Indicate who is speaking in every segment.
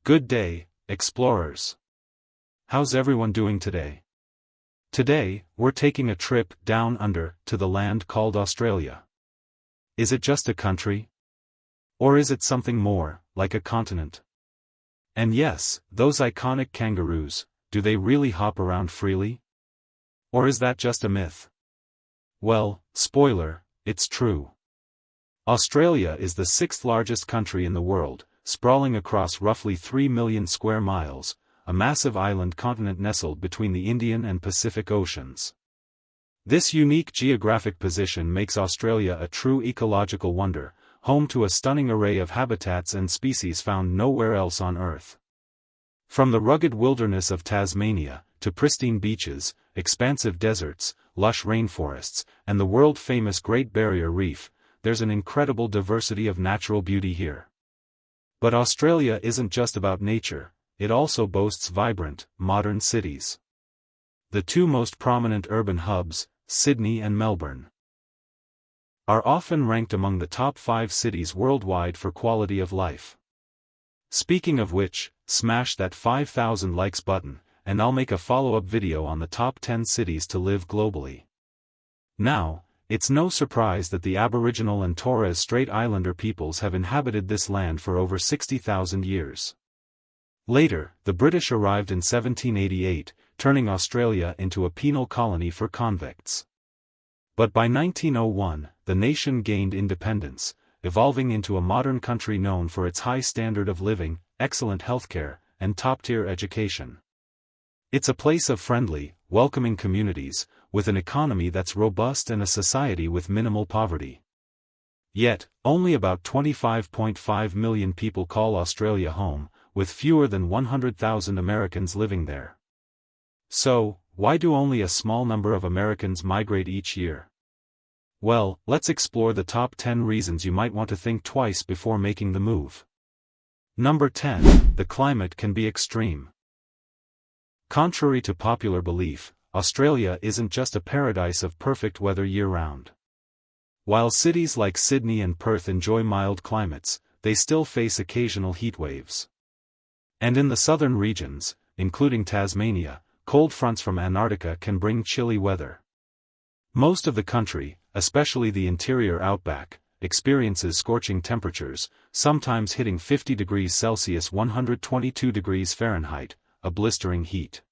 Speaker 1: Good day, explorers. How's everyone doing today? Today, we're taking a trip down under to the land called Australia. Is it just a country? Or is it something more, like a continent? And yes, those iconic kangaroos, do they really hop around freely? Or is that just a myth? Well, spoiler, it's true. Australia is the sixth largest country in the world, sprawling across roughly 3 million square miles, a massive island continent nestled between the Indian and Pacific Oceans. This unique geographic position makes Australia a true ecological wonder, home to a stunning array of habitats and species found nowhere else on Earth. From the rugged wilderness of Tasmania, to pristine beaches, expansive deserts, lush rainforests, and the world-famous Great Barrier Reef, there's an incredible diversity of natural beauty here. But Australia isn't just about nature, it also boasts vibrant, modern cities. The two most prominent urban hubs, Sydney and Melbourne, are often ranked among the top 5 cities worldwide for quality of life. Speaking of which, smash that 5,000 likes button, and I'll make a follow-up video on the top 10 cities to live globally. Now, it's no surprise that the Aboriginal and Torres Strait Islander peoples have inhabited this land for over 60,000 years. Later, the British arrived in 1788, turning Australia into a penal colony for convicts. But by 1901, the nation gained independence, evolving into a modern country known for its high standard of living, excellent healthcare, and top-tier education. It's a place of friendly, welcoming communities, with an economy that's robust and a society with minimal poverty. Yet, only about 25.5 million people call Australia home, with fewer than 100,000 Americans living there. So, why do only a small number of Americans migrate each year? Well, let's explore the top 10 reasons you might want to think twice before making the move. Number 10, the climate can be extreme. Contrary to popular belief, Australia isn't just a paradise of perfect weather year-round. While cities like Sydney and Perth enjoy mild climates, they still face occasional heatwaves. And in the southern regions, including Tasmania, cold fronts from Antarctica can bring chilly weather. Most of the country, especially the interior outback, experiences scorching temperatures, sometimes hitting 50 degrees Celsius (122 degrees Fahrenheit), a blistering heat.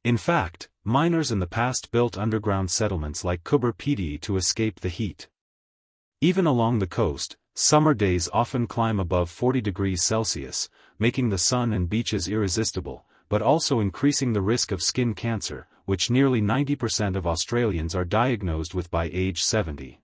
Speaker 1: In fact, miners in the past built underground settlements like Coober Pedy to escape the heat. Even along the coast, summer days often climb above 40 degrees Celsius, making the sun and beaches irresistible, but also increasing the risk of skin cancer, which nearly 90% of Australians are diagnosed with by age 70.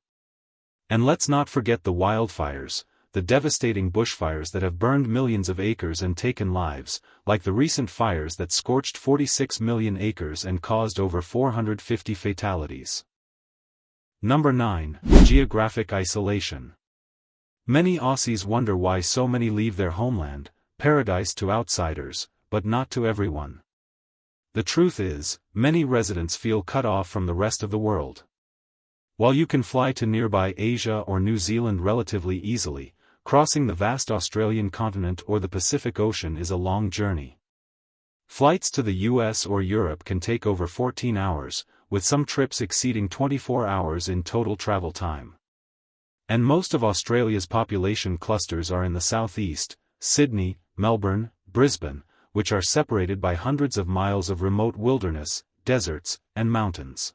Speaker 1: And let's not forget the wildfires, the devastating bushfires that have burned millions of acres and taken lives, like the recent fires that scorched 46 million acres and caused over 450 fatalities. Number 9, geographic isolation. Many Aussies wonder why so many leave their homeland, paradise to outsiders, but not to everyone. The truth is, many residents feel cut off from the rest of the world. While you can fly to nearby Asia or New Zealand relatively easily, crossing the vast Australian continent or the Pacific Ocean is a long journey. Flights to the US or Europe can take over 14 hours, with some trips exceeding 24 hours in total travel time. And most of Australia's population clusters are in the southeast, Sydney, Melbourne, Brisbane, which are separated by hundreds of miles of remote wilderness, deserts, and mountains.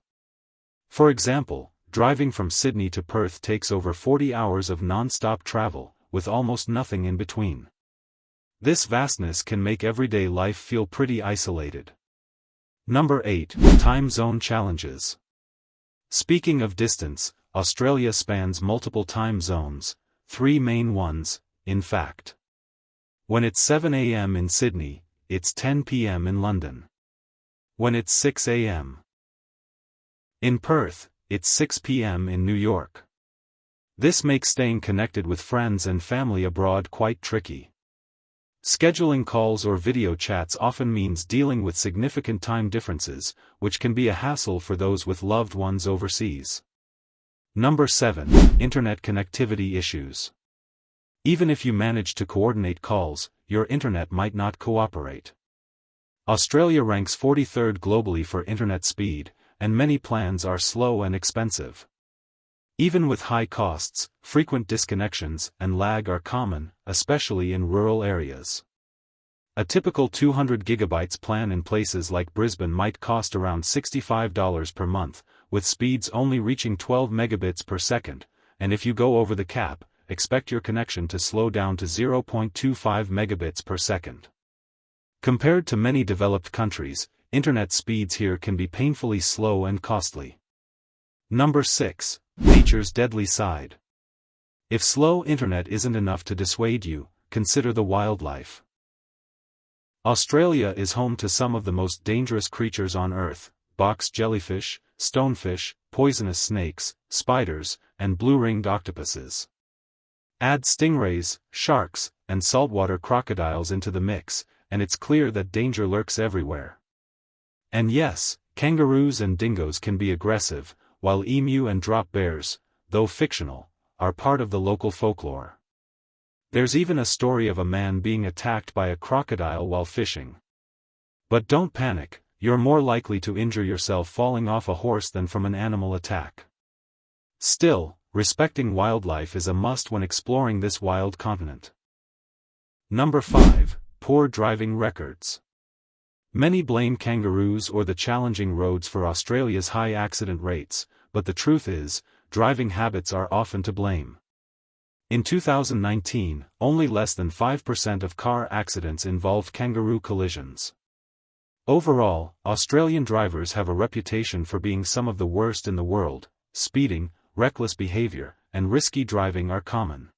Speaker 1: For example, driving from Sydney to Perth takes over 40 hours of non-stop travel, with almost nothing in between. This vastness can make everyday life feel pretty isolated. Number 8, time zone challenges. Speaking of distance, Australia spans multiple time zones, 3 main ones, in fact. When it's 7 a.m. in Sydney, it's 10 p.m. in London. When it's 6 a.m. in Perth, it's 6 p.m. in New York. This makes staying connected with friends and family abroad quite tricky. Scheduling calls or video chats often means dealing with significant time differences, which can be a hassle for those with loved ones overseas. Number 7, internet connectivity issues. Even if you manage to coordinate calls, your internet might not cooperate. Australia ranks 43rd globally for internet speed, and many plans are slow and expensive. Even with high costs, frequent disconnections and lag are common, especially in rural areas. A typical 200 gigabytes plan in places like Brisbane might cost around $65 per month, with speeds only reaching 12 megabits per second, and if you go over the cap, expect your connection to slow down to 0.25 megabits per second. Compared to many developed countries, internet speeds here can be painfully slow and costly. Number 6. Nature's deadly side. If slow internet isn't enough to dissuade you, consider the wildlife. Australia is home to some of the most dangerous creatures on Earth: box jellyfish, stonefish, poisonous snakes, spiders, and blue-ringed octopuses. Add stingrays, sharks, and saltwater crocodiles into the mix, and it's clear that danger lurks everywhere. And yes, kangaroos and dingoes can be aggressive, while emu and drop bears, though fictional, are part of the local folklore. There's even a story of a man being attacked by a crocodile while fishing. But don't panic, you're more likely to injure yourself falling off a horse than from an animal attack. Still, respecting wildlife is a must when exploring this wild continent. Number 5. Poor driving records. Many blame kangaroos or the challenging roads for Australia's high accident rates, but the truth is, driving habits are often to blame. In 2019, only less than 5% of car accidents involved kangaroo collisions. Overall, Australian drivers have a reputation for being some of the worst in the world. Speeding, reckless behavior, and risky driving are common.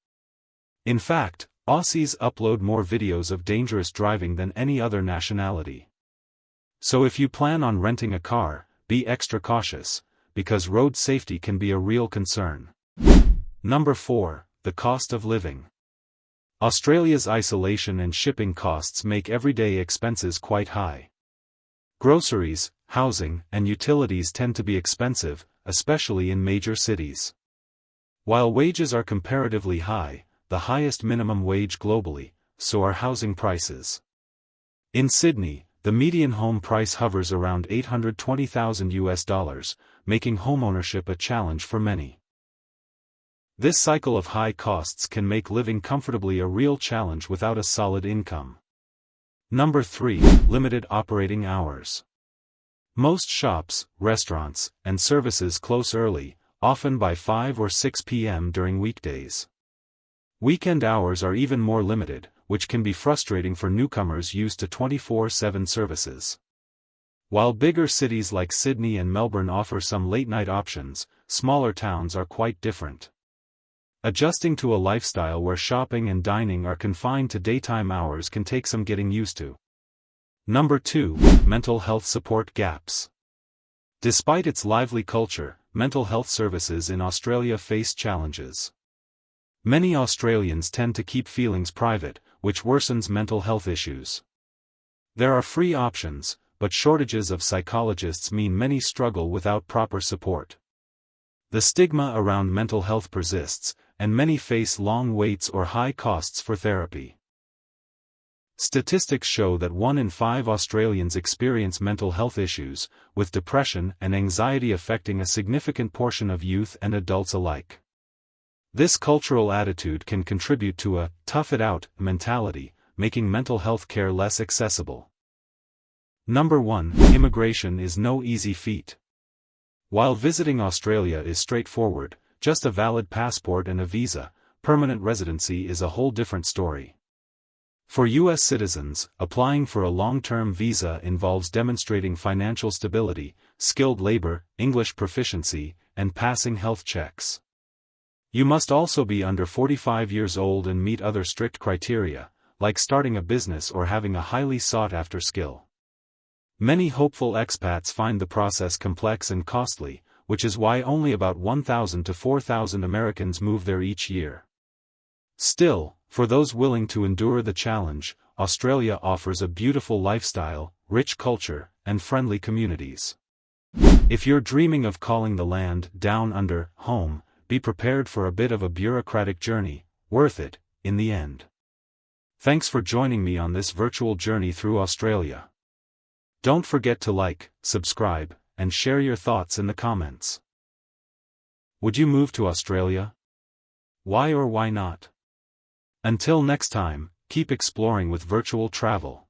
Speaker 1: In fact, Aussies upload more videos of dangerous driving than any other nationality. So if you plan on renting a car, be extra cautious, because road safety can be a real concern. Number 4. The cost of living. Australia's isolation and shipping costs make everyday expenses quite high. Groceries, housing, and utilities tend to be expensive, especially in major cities. While wages are comparatively high, the highest minimum wage globally, so are housing prices. In Sydney, the median home price hovers around $820,000, making homeownership a challenge for many. This cycle of high costs can make living comfortably a real challenge without a solid income. Number 3. Limited operating hours. Most shops, restaurants, and services close early, often by 5 or 6 p.m. during weekdays. Weekend hours are even more limited, which can be frustrating for newcomers used to 24/7 services. While bigger cities like Sydney and Melbourne offer some late-night options, smaller towns are quite different. Adjusting to a lifestyle where shopping and dining are confined to daytime hours can take some getting used to. Number 2. Mental health support gaps. Despite its lively culture, mental health services in Australia face challenges. Many Australians tend to keep feelings private, which worsens mental health issues. There are free options, but shortages of psychologists mean many struggle without proper support. The stigma around mental health persists, and many face long waits or high costs for therapy. Statistics show that 1 in 5 Australians experience mental health issues, with depression and anxiety affecting a significant portion of youth and adults alike. This cultural attitude can contribute to a tough it out mentality, making mental health care less accessible. Number 1. Immigration is no easy feat. While visiting Australia is straightforward, just a valid passport and a visa, permanent residency is a whole different story. For U.S. citizens, applying for a long-term visa involves demonstrating financial stability, skilled labor, English proficiency, and passing health checks. You must also be under 45 years old and meet other strict criteria, like starting a business or having a highly sought-after skill. Many hopeful expats find the process complex and costly, which is why only about 1,000 to 4,000 Americans move there each year. Still, for those willing to endure the challenge, Australia offers a beautiful lifestyle, rich culture, and friendly communities. If you're dreaming of calling the land down under home, be prepared for a bit of a bureaucratic journey, worth it, in the end. Thanks for joining me on this virtual journey through Australia. Don't forget to like, subscribe, and share your thoughts in the comments. Would you move to Australia? Why or why not? Until next time, keep exploring with virtual travel.